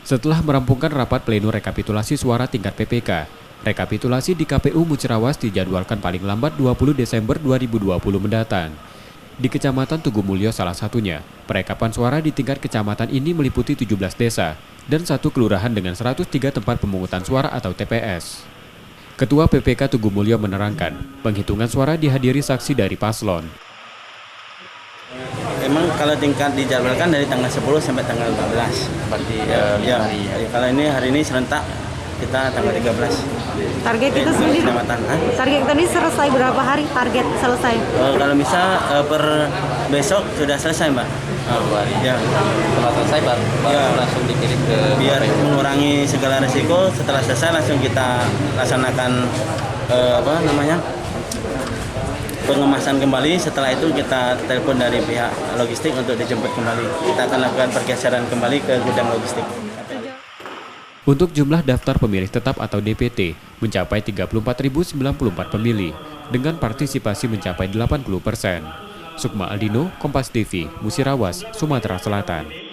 Setelah merampungkan rapat pleno rekapitulasi suara tingkat PPK, rekapitulasi di KPU Musirawas dijadwalkan paling lambat 20 Desember 2020 mendatang. Di Kecamatan Tugumulyo salah satunya, perekapan suara di tingkat kecamatan ini meliputi 17 desa dan satu kelurahan dengan 103 tempat pemungutan suara atau TPS. Ketua PPK Tugumulyo menerangkan, penghitungan suara dihadiri saksi dari paslon. Emang kalau tingkat dijadwalkan dari tanggal 10 sampai tanggal 14. Berarti Kalau hari ini serentak kita tanggal 13. Target kita sendiri. Target kita ini selesai berapa hari? Target selesai. Kalau bisa per besok sudah selesai, Mbak. Ya. Setelah selesai baru langsung dikirim ke biar mengurangi segala risiko. Setelah selesai langsung kita laksanakan pengemasan kembali. Setelah itu kita telepon dari pihak logistik untuk dijemput kembali. Kita akan lakukan pergeseran kembali ke gudang logistik. Untuk jumlah daftar pemilih tetap atau DPT mencapai 34.094 pemilih dengan partisipasi mencapai 80%. Sukma Aldino, Kompas TV, Musirawas, Sumatera Selatan.